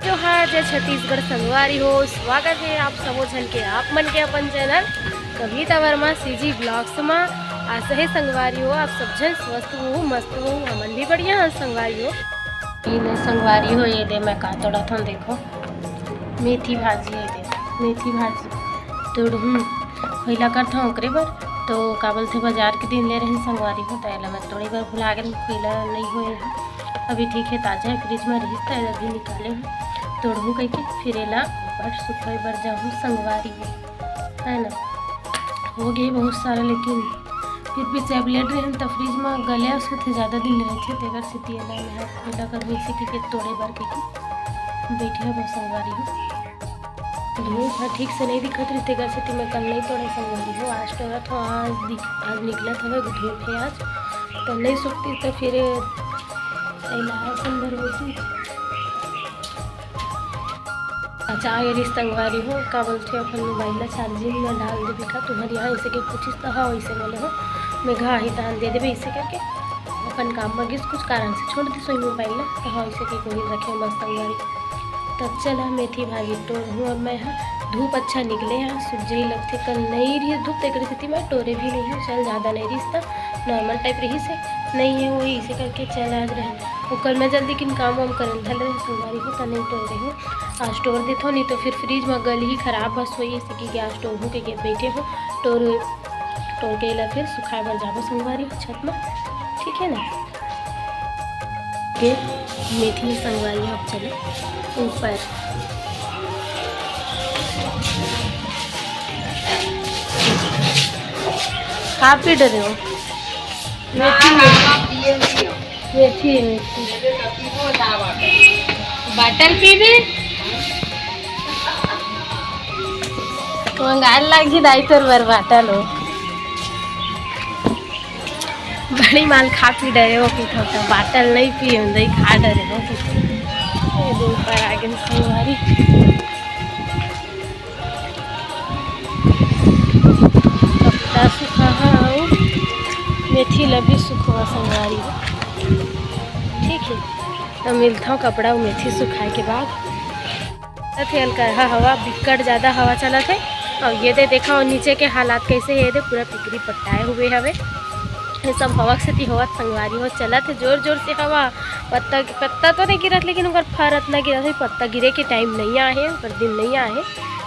त्योहार जय छत्तीसगढ़ संगवारी हो। स्वागत है आप सबो झन के आप मन के अपन चैनल कविता वर्मा सीजी ब्लॉग्स में। आशा है संगवारी हो आप सब झन स्वस्थ हो मस्त हो, हमन भी बढ़िया हैं संगवारी हो। ये संगवारी हो ये दे मैं का तोड़ा था देखो मेथी भाजी है, दे मेथी भाजी तोड़ूँ खैला करता हूँ ओकरे बर। तो काबल से बाजार के दिन ले रहे संगवारी हो तो मैं थोड़ी बार भुला गए खैला नहीं हुए अभी ठीक है ताज़ा है फ्रिज में रही तो अभी निकाले हूँ तोड़ूँ कह के फिर एला बट सुखाई बर जाऊँ संगवारी है ना। हो गए बहुत सारा लेकिन फिर भी टैबलेट रहे तो फ्रिज में गले उसमें थे ज़्यादा दिन रहे थे तेगर से पियला में खैला कर वैसे के तोड़े बर के बैठे है बहुत संगवारी हो। धूप है ठीक से नहीं दिखत रही तेगर से मैं कल नहीं तोड़े संगवारी हो। आज तोड़ा था आज निकला था धूप है आज तो नहीं सूखती तो फिर संभर होती अच्छा ये संगवारी हो का बोलते अपन मोबाइल चार्जिंग में डाल दे बेटा तुम्हारे यहाँ ऐसे के पूछिस तो हाँ वैसे बोले हो मैं घा ही तान दे देवे ऐसे करके अपन काम में गिस कुछ कारण से छोड़ दी सोई मोबाइल ना तो हाँ ऐसे के कोई रखे मस्त संगवारी। तब चला मेथी भाजी तोड़ हूँ और मैं यहाँ धूप अच्छा निकले यहाँ सूझे ही लगते कल नहीं रही धूप तेकर स्थिति में टोरे भी नहीं है चल ज़्यादा नहीं रही था नॉर्मल टाइप रही से नहीं है वही इसे करके चल आज रहे वो कल मैं जल्दी किन काम वाम करन धल रहे संगवारी हो तो नहीं तोड़ रही हूँ आज तोड़ देता हूँ नहीं तो फिर फ्रिज में गल ही खराब बस हुई इसी की गैस तोड़ हूँ के बैठे हो तोड़ के ला फिर सुखाए बर जाबो संगवारी हो छत में ठीक है ना। के मेथी संगवारी अब चले ऊपर खा पी डरे हो मेथी मेथी बाटल पी भी मंगाल लागी दाई तोर बर बाटल हो बड़ी माल खा पी डरे हो कि तो बाटल नहीं पी दही खा डरे हो कि ऊपर आ गए संगवारी कपड़ा सूखा है मेथी लभी सुखवा संगवारी हो ठीक है। तो मिलता हूँ कपड़ा और मेथी सुखाए के बाद थे हल्का हवा बिकट ज़्यादा हवा चला थे और ये दे देखा और नीचे के हालात कैसे है दे पूरा पिकरी पट्टाए हुए हवे ये सब हवा से हवा संगवारी हो चला थे जोर जोर से हवा पत्ता तो नहीं गिरत लेकिन उनका फर इतना गिरा था पत्ता गिरे के टाइम नहीं आए पर दिन नहीं आए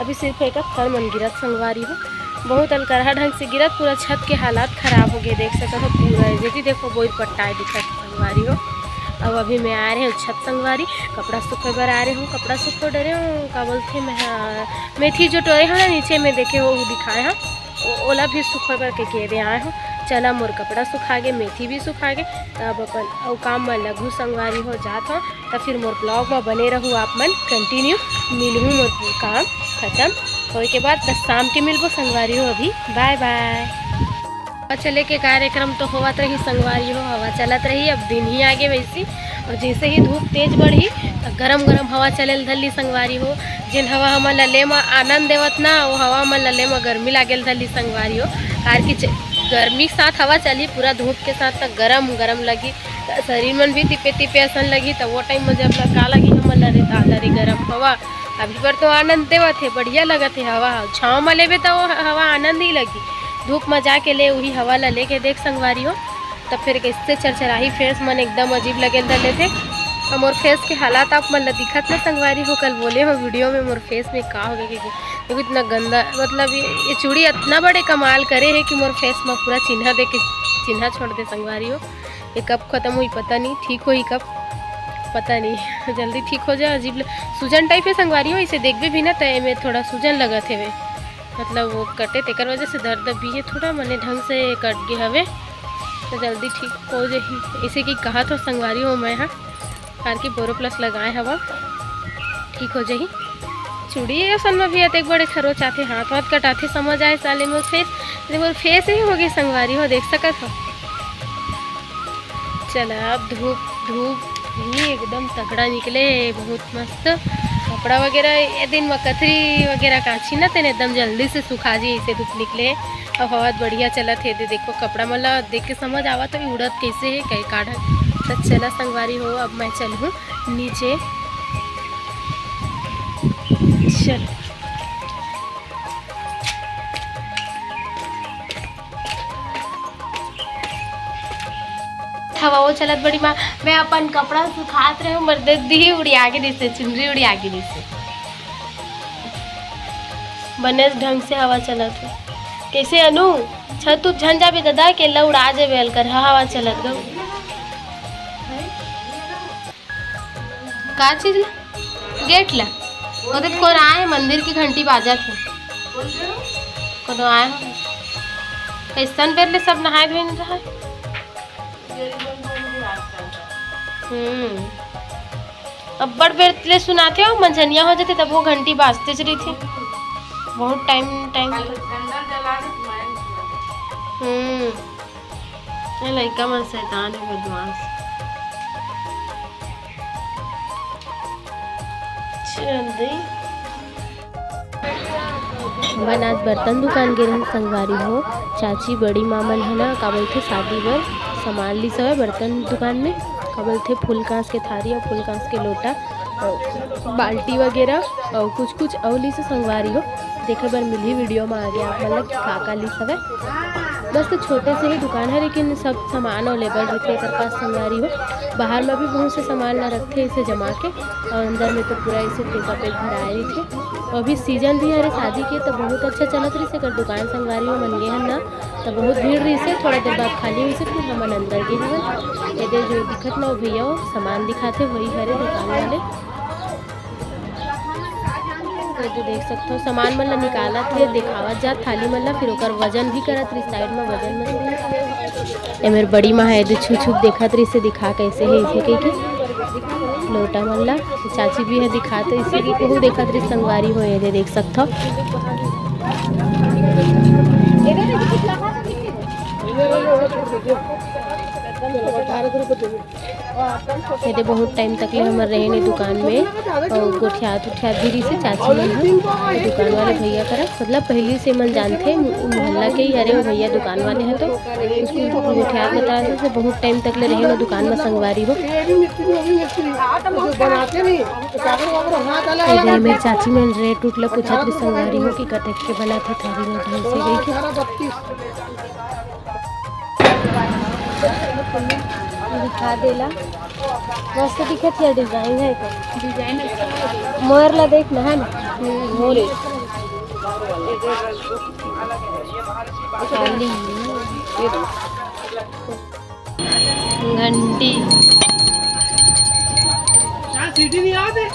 अभी सिर्फ एक फर मन गिरत संगवारी हो बहुत अलकरहा ढंग से गिरत पूरा छत के हालात खराब हो गए देख सकते हो पूरा जैसे देखो बहुत पट्टाए दिखत संगवारी हो। अब अभी मैं आ रहे हूँ छत संगवारी कपड़ा सूखे बर आ रहे हूँ कपड़ा सूखो डरे हूँ का बोलते मैं मेथी जो टोरे हैं ना नीचे में देखे हो वो दिखाए हैं ओला भी सूखे बर के दे आए हूँ। चला मोर कपड़ा सुखा गए मेथी भी सुखा गए तब अपन और काम में लघु संगवारी हो जाता हूँ तब फिर मोर ब्लॉग में बने रहूँ आप मन कंटिन्यू मिलूँ मोर काम खत्म होने के बाद बस शाम के मिलबो संगवारी हो। अभी बाय बाय। चले के कार्यक्रम तो होवत रही संगवारी हो हवा चलत रही अब दिन ही आगे वैसी और जैसे ही धूप तेज बढ़ी तो गरम गरम हवा चले धली संगवारी हो जिन हवा हम लले में आनंद देवत ना वो हवा में लले में गर्मी लागेल धली संगवारी हो कार की गर्मी के साथ हवा चली पूरा धूप के साथ तक गरम गरम लगी शरीर में भी तिपे तिपे असन लगी तो वो टाइम में जब का लगी हम लरे गरम हवा अभी पर तो आनंद देवत है बढ़िया लगत है हवा छाँव में लेबे तो वो हवा आनंद ही लगी धूप में जाके ले वही हवा ला लेके देख संगवारी हो तब फिर कैसे चरचराही फेस मन एकदम अजीब लगे धले थे और मोर फेस के हालात आप मन दिखत ना संगवारी हो कल बोले हो वीडियो में मोर फेस में का हो गया क्योंकि इतना गंदा मतलब ये चूड़ी इतना बड़े कमाल करे है कि मोर फेस में पूरा चिन्ह दे के चिन्ह छोड़ दे संगवारी हो। ये कब खत्म हुई पता नहीं ठीक हुई कब पता नहीं जल्दी ठीक हो जाए अजीब सूजन टाइप है संगवारी हो इसे देखबे भी ना तय में थोड़ा सूजन लगा थे वे मतलब वो कटे तेकर वजह से दर्द भी है थोड़ा मने ढंग से कट गए हवे तो जल्दी ठीक हो जाए इसे की कहा तो संगवारी हो मैं यहाँ कार की बोरो प्लस लगाए हवा ठीक हो जाए चूड़ी सन में भी एक बड़े खरोच आते हाथ हाथ कटाते समझ आए साले में फेस ही हो गई संगवारी हो देख सकत हो। चला अब धूप ही एकदम तगड़ा निकले बहुत मस्त कपड़ा वगैरह ये दिन में कतरी वगैरह काछी ना तेने एकदम जल्दी से सुखा जी इसे धूप निकले अब हवा बढ़िया चला थे देखो कपड़ा मतलब देख के समझ आवा तो उड़द कैसे है कई काढ़ा तो चला संगवारी हो अब मैं चलूँ नीचे चल हवा वो चलत बड़ी माँ मैं अपन कपड़ा सुखात रहे मर्द दी उड़िया के दिसे चुनरी उड़िया के दिसे बने ढंग से हवा चलत है कैसे अनु छत तू झंझा भी दादा केला उड़ा जे बेल कर हवा चलत गो का चीज ला गेट ला ओदे कौन आए मंदिर की घंटी बाजा थे कौन आए कैसन बेर ले सब नहाए धोए रहा अब बड़ बेर ले सुनाते हो मंझनिया हो जाते तब वो घंटी बाजते चली थी बहुत टाइम लड़का मन शैतान है बदमाश मन आज बर्तन दुकान गे रहे संगवारी हो चाची बड़ी मामन है ना का बोलते शादी बर सामान ली सब है बर्तन दुकान में का बोलते फूल कांस के थारी और फूल कांस के लोटा और बाल्टी वगैरह और कुछ कुछ अवली से संगवारी हो देखे बर मिली वीडियो में आ गया आप मतलब का ली सब है बस तो छोटे से ही दुकान है लेकिन सब सामान अवेलेबल रहते एक पास संगवारी हो बाहर में भी बहुत से सामान ना रखते इसे जमा के और अंदर में तो पूरा इसे टेका पेक भराए रही थे और अभी सीजन भी है शादी के तो बहुत अच्छा चलत रही से कर दुकान संगवारी में मन गए हैं ना तो बहुत भीड़ रही से थोड़ा देर बाद खाली हुई से फिर हम अंदर गए हैं ये जो दिखत ना भैया सामान दिखाते वही हरे दुकान वाले जो देख सकते हो सामान मतलब निकाला थे दिखावत जा थाली मतलब फिर ओकर वजन भी करत रही साइड में वजन में ये मेरी बड़ी माँ है छू छू देखत रही से दिखा कैसे है इसे के लोटा मल्ला चाची भी है दिखाते इसे की कहूँ देखत रही संगवारी हो ये देख सकते हो ये बहुत टाइम तक ले हमारे रहे ने दुकान में और गोठियात भी से चाची मन दुकान वाले भैया करा मतलब पहले से मन जानते मोहल्ला के ही अरे वो भैया दुकान वाले हैं तो उसको गोठियात बता रहे थे बहुत टाइम तक ले रहे ना दुकान में संगवारी हो मेरी चाची में रेट उठला कुछ संगवारी हो कि कटक के बना थे थारी में ढंग से गई दिखा देला मस्त दिखत है डिजाइन है तो डिजाइन अच्छा मोर ला देखना है ना मोर खाली घंटी सीटी नहीं आते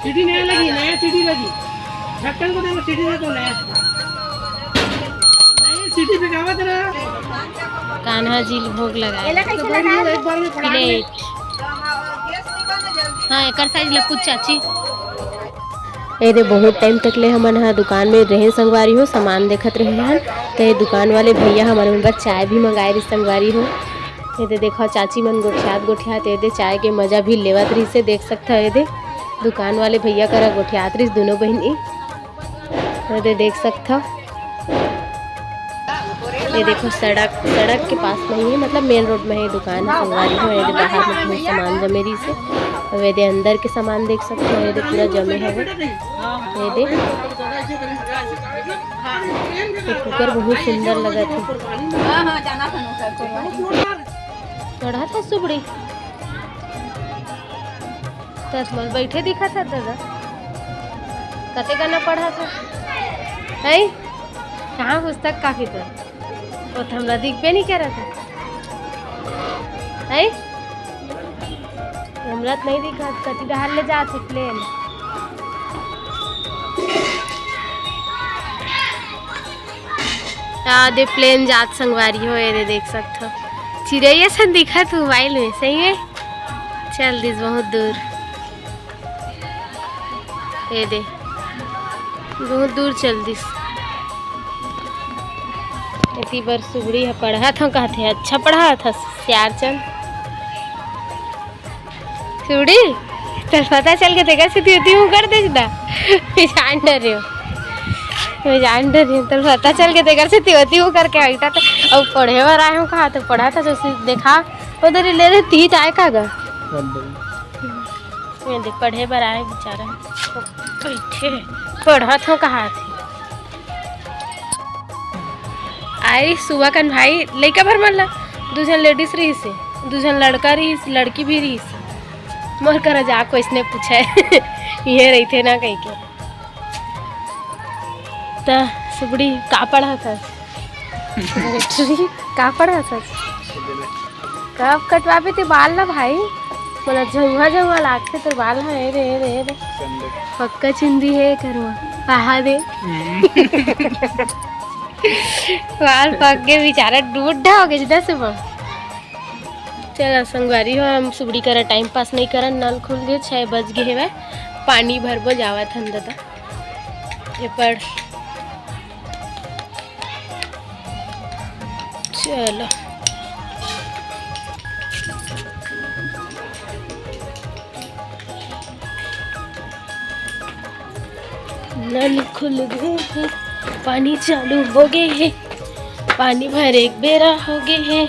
सीटी नया लगी नया सीटी लगी ढक्कन को देखो सीटी तो नया नई सीटी पे क्या बात है कान्हा जी भोग लगाए प्लेट हाँ एक साइज लपूत चाची ये बहुत टाइम तक ले हमन हाँ दुकान में रहे संगवारी हो सामान देखत रहे हैं तो दुकान वाले भैया हमारे मन चाय भी मंगाए रही संगवारी हो ये देखो चाची मन गोठियात ये चाय के मजा भी लेवत रही से देख सकता है ये दुकान वाले भैया करा गोठियात रही दोनों बहनी ये देख सकता ये देखो सड़क के पास में ही है मतलब मेन रोड में है दुकान संगवारी हो ये बाहर में बहुत सामान जमेरी से और ये अंदर के सामान देख सकते हो ये पूरा जमे है ये देख कुकर बहुत सुंदर लगा पढ़ा था सुबड़ी तस्मल बैठे दिखा था दादा कते गाना पढ़ा था है कहाँ पुस्तक काफी तो हमरा दिखबे नहीं कर रहा था है हमरा नहीं दिखा कति डहार ले जा प्लेन दे प्लेन जात संगवारी हो ये देख सकते हो चिड़ैया से दिखा तू मोबाइल में सही है चल दिस बहुत दूर ये दे बहुत दूर चल दिस इतनी बार सुबड़ी है पढ़ा था कहते हैं अच्छा पढ़ा था सियारचंद सुबड़ी तो पता चल के देखा सीधी होती हूँ कर दे ना जान रही हो मैं जान रही हूँ तो पता चल के देखा सीधी होती हूँ करके आईता तो अब पढ़े बार आए हूँ कहा तो पढ़ा था तो देखा उधर ले रहे तीज आए का गा ये देख पढ़े बर आए बेचारा बैठे पढ़त हो कहा थी आई सुबह कन भाई लड़का भर मल्ला 2 जन लेडीज रही से 2 जन लड़का रही लड़की भी रही से मोर कर जा को इसने पूछा है ये रही थे ना कहीं के तो सुबड़ी का पढ़ा था का पढ़ा था कब कटवाबे ते बाल ना भाई बोला झुआ झुआ लागते तो बाल है रे रे रे पक्का चिंदी है करवा कहा दे बाल पक गए बेचारा डूढ़ा हो गया जिदा सुबह चल संगवारी हो हम सुबड़ी करा टाइम पास नहीं करन नल खुल गए 6 बज गए है पानी भरबो जावत हन दादा ये पढ़ चलो नल खुल गए हैं पानी चालू हो गए हैं पानी भर एक बेरा हो गए हैं